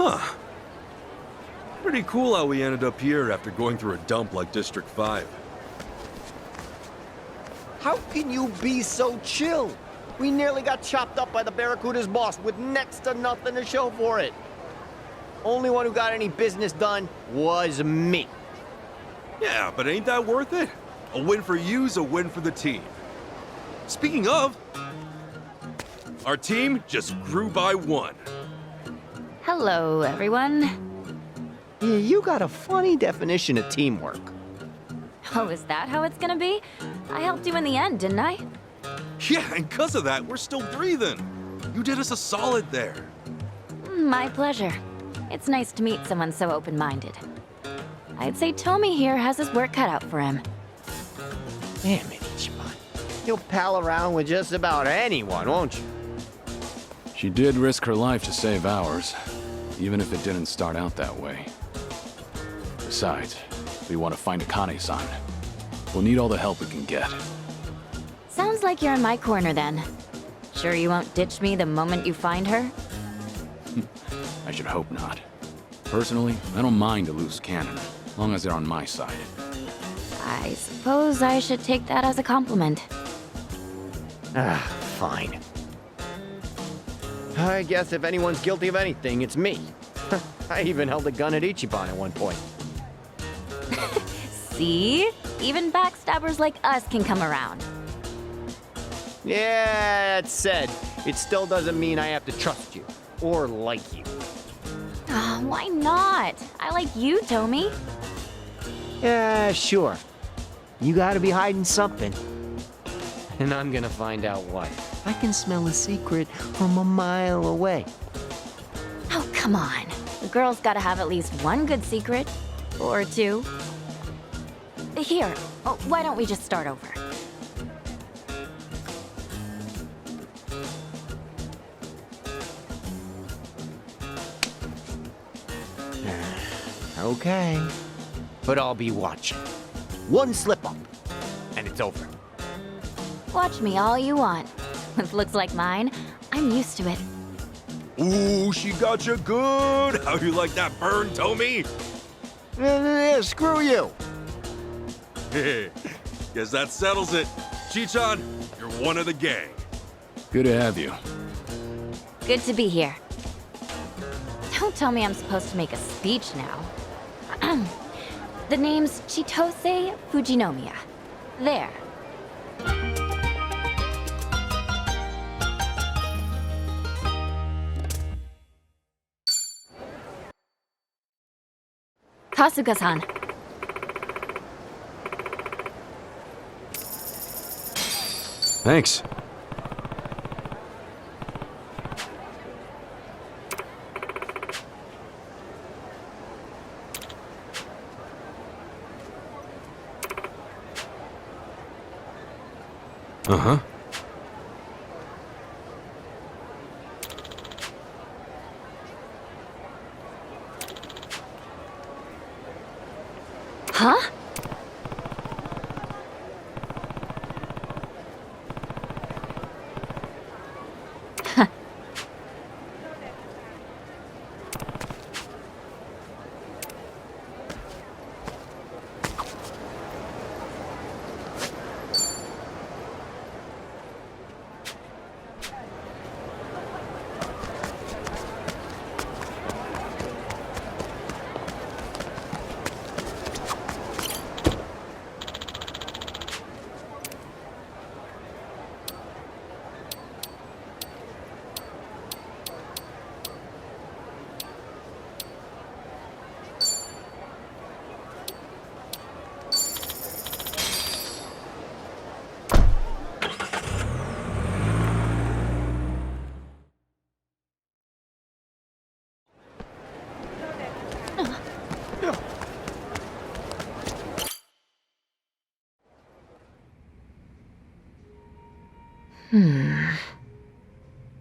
Huh. Pretty cool how we ended up here after going through a dump like District 5. How can you be so chill? We nearly got chopped up by the Barracuda's boss with next to nothing to show for it. Only one who got any business done was me. Yeah, but ain't that worth it? A win for you's a win for the team. Speaking of, our team just grew by 1. Hello, everyone. Yeah, you got a funny definition of teamwork. Oh, is that how it's gonna be? I helped you in the end, didn't I? Yeah, and because of that, we're still breathing. You did us a solid there. My pleasure. It's nice to meet someone so open-minded. I'd say Tomi here has his work cut out for him. Damn it, Ichiban. You'll pal around with just about anyone, won't you? She did risk her life to save ours, even if it didn't start out that way. Besides, if we want to find Akane-san, we'll need all the help we can get. Sounds like you're in my corner then. Sure you won't ditch me the moment you find her? I should hope not. Personally, I don't mind a loose cannon, as long as they're on my side. I suppose I should take that as a compliment. Fine. I guess if anyone's guilty of anything, it's me. I even held a gun at Ichiban at one point. See? Even backstabbers like us can come around. Yeah, that said, it still doesn't mean I have to trust you or like you. Why not? I like you, Tomi. Yeah, sure. You gotta be hiding something. And I'm gonna find out what. I can smell a secret from a mile away. Oh, come on. The girl's gotta have at least one good secret. Or two. Here, why don't we just start over? Okay. But I'll be watching. One slip up, and it's over. Watch me all you want. With looks like mine, I'm used to it. Ooh, she got you good. How you like that burn, Tomi? Screw you. Guess that settles it. Chichan, you're one of the gang. Good to have you. Good to be here. Don't tell me I'm supposed to make a speech now. The name's Chitose Fujinomiya. There. Kasuga-san. Thanks. Uh-huh. Huh?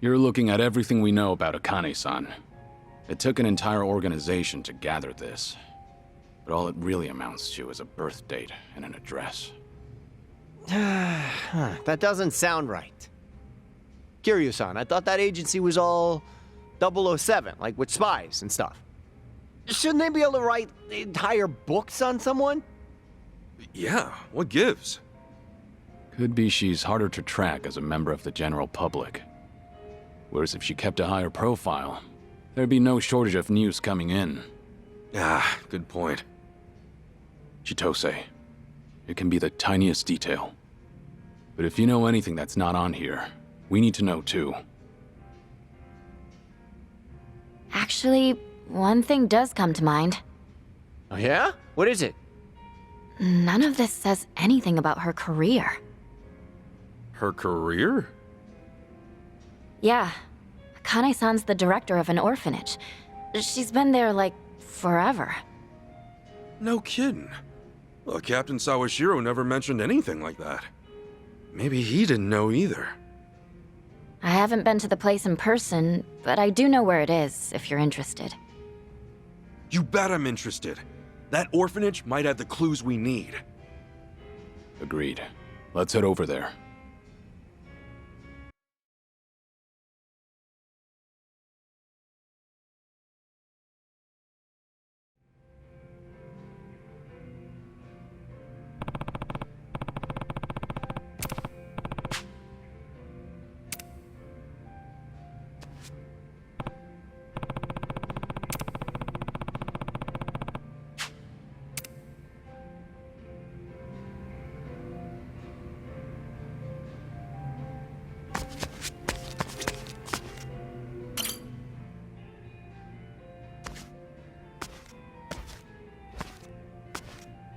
You're looking at everything we know about Akane-san. It took an entire organization to gather this. But all it really amounts to is a birth date and an address. That doesn't sound right. Kiryu-san, I thought that agency was all 007, like with spies and stuff. Shouldn't they be able to write entire books on someone? Yeah, what gives? Could be she's harder to track as a member of the general public. Whereas if she kept a higher profile, there'd be no shortage of news coming in. Ah, good point. Chitose, it can be the tiniest detail. But if you know anything that's not on here, we need to know too. Actually, one thing does come to mind. Oh, yeah? What is it? None of this says anything about her career. Her career? Yeah. Akane-san's the director of an orphanage. She's been there, like, forever. No kidding. Well, Captain Sawashiro never mentioned anything like that. Maybe he didn't know either. I haven't been to the place in person, but I do know where it is, if you're interested. You bet I'm interested. That orphanage might have the clues we need. Agreed. Let's head over there.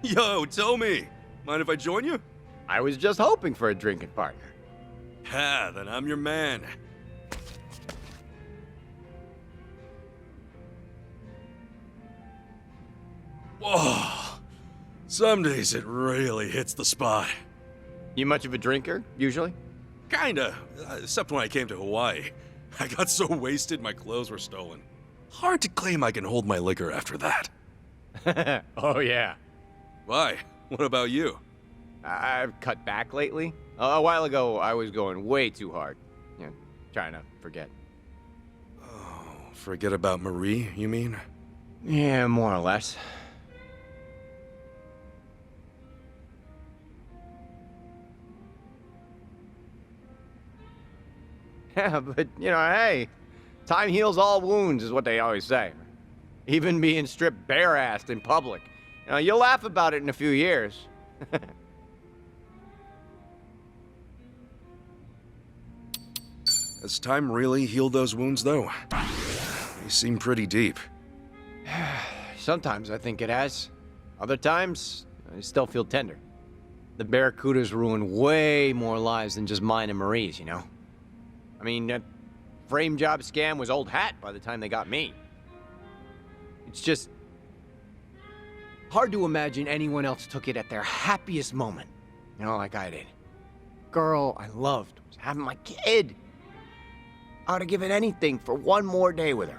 Yo, Tomi! Mind if I join you? I was just hoping for a drinking partner. Ha, then I'm your man. Whoa! Some days it really hits the spot. You much of a drinker, usually? Kinda, except when I came to Hawaii. I got so wasted my clothes were stolen. Hard to claim I can hold my liquor after that. Oh, yeah. Why? What about you? I've cut back lately. A while ago, I was going way too hard. Yeah, trying to forget. Oh, forget about Marie, you mean? Yeah, more or less. Yeah, but, you know, hey, time heals all wounds is what they always say. Even being stripped bare-assed in public. You know, you'll laugh about it in a few years. Has time really healed those wounds, though? They seem pretty deep. Sometimes I think it has. Other times, I still feel tender. The Barracudas ruined way more lives than just mine and Marie's, you know? I mean, that frame job scam was old hat by the time they got me. It's just hard to imagine anyone else took it at their happiest moment. You know, like I did. Girl I loved was having my kid. I would have given anything for one more day with her.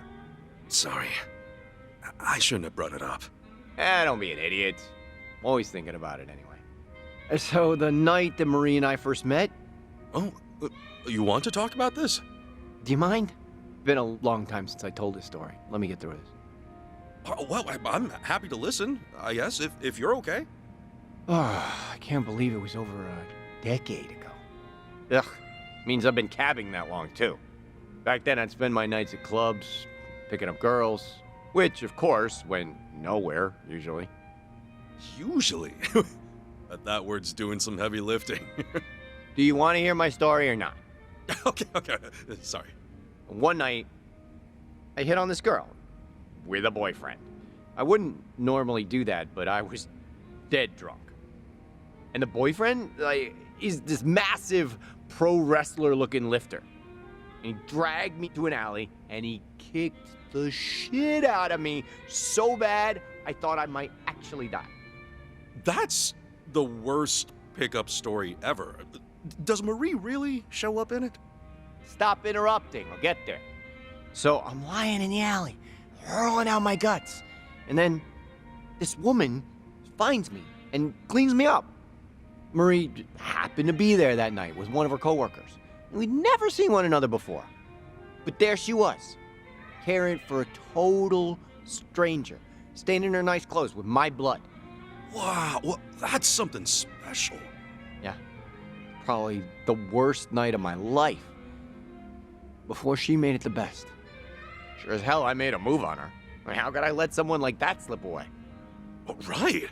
Sorry. I shouldn't have brought it up. Don't be an idiot. I'm always thinking about it anyway. So the night that Marie and I first met, Oh, you want to talk about this? do you mind? Been a long time since I told this story. Let me get through this. Well, I'm happy to listen, I guess, if you're okay. Oh, I can't believe it was over a decade ago. Ugh, means I've been cabbing that long, too. Back then, I'd spend my nights at clubs, picking up girls, which, of course, went nowhere, usually. Usually. But that word's doing some heavy lifting. Do you want to hear my story or not? Okay. Sorry. One night, I hit on this girl with a boyfriend. I wouldn't normally do that, but I was dead drunk. And the boyfriend, is this massive pro wrestler looking lifter. And he dragged me to an alley and he kicked the shit out of me so bad I thought I might actually die. That's the worst pickup story ever. Does Marie really show up in it? Stop interrupting, I'll get there. So I'm lying in the alley, hurling out my guts. And then this woman finds me and cleans me up. Marie happened to be there that night with one of her coworkers. We'd never seen one another before. But there she was, caring for a total stranger, staining her nice clothes with my blood. Wow, well, that's something special. Yeah, probably the worst night of my life. Before she made it the best. Sure as hell I made a move on her. I mean, how could I let someone like that slip away? Oh, right. You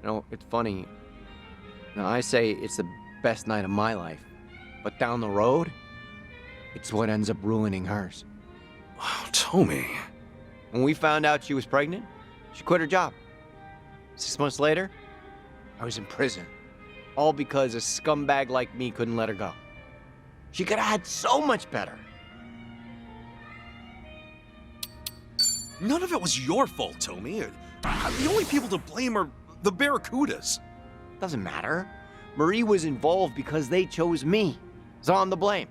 know, it's funny. Now, I say it's the best night of my life, but down the road, it's what ends up ruining hers. Wow, Tomi. When we found out she was pregnant, she quit her job. 6 months later, I was in prison. All because a scumbag like me couldn't let her go. She could have had so much better. None of it was your fault, Tomi. The only people to blame are the Barracudas. Doesn't matter. Marie was involved because they chose me. So I'm the blame.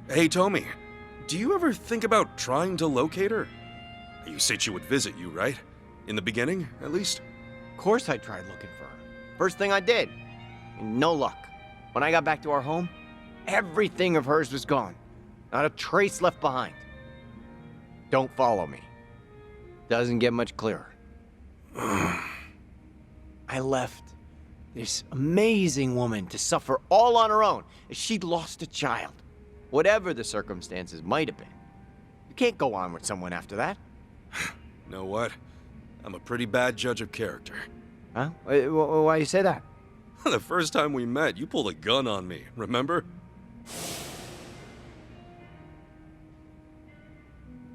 Hey, Tomi, do you ever think about trying to locate her? You said she would visit you, right? In the beginning, at least? Of course I tried looking for her. First thing I did. No luck. When I got back to our home, everything of hers was gone. Not a trace left behind. Don't follow me. Doesn't get much clearer. I left this amazing woman to suffer all on her own as she'd lost a child. Whatever the circumstances might have been. You can't go on with someone after that. Know what? I'm a pretty bad judge of character. Huh? Why you say that? The first time we met, you pulled a gun on me, remember?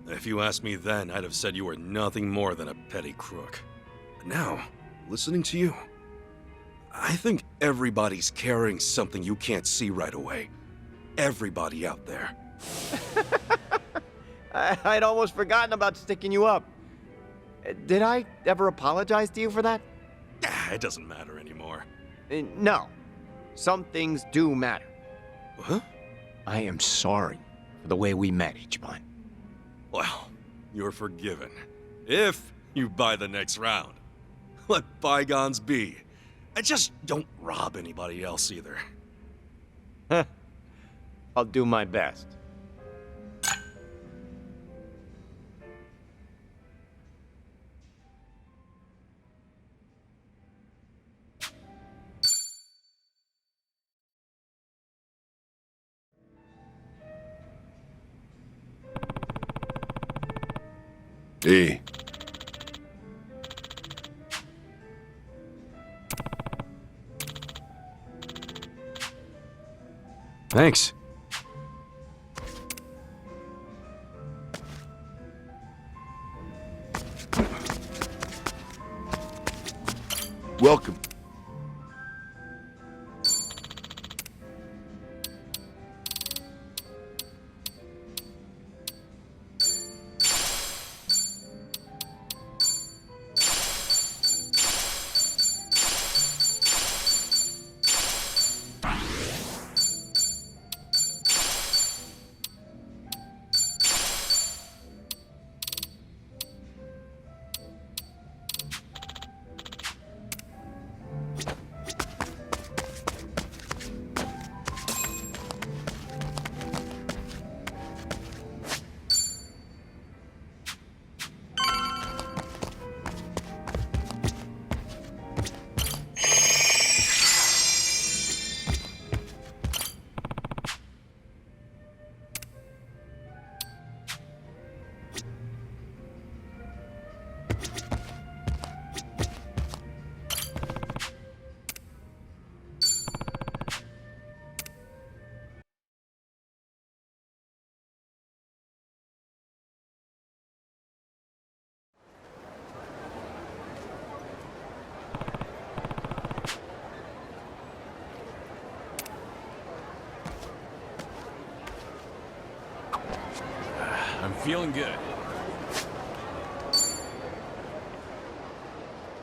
If you asked me then, I'd have said you were nothing more than a petty crook. But now, listening to you, I think everybody's carrying something you can't see right away. Everybody out there. I'd almost forgotten about sticking you up. Did I ever apologize to you for that? It doesn't matter anymore. No. Some things do matter. Huh? I am sorry for the way we met, Ichiban. Well, you're forgiven. If you buy the next round. Let bygones be. And just don't rob anybody else either. I'll do my best. Hey. Thanks. Welcome. I'm feeling good.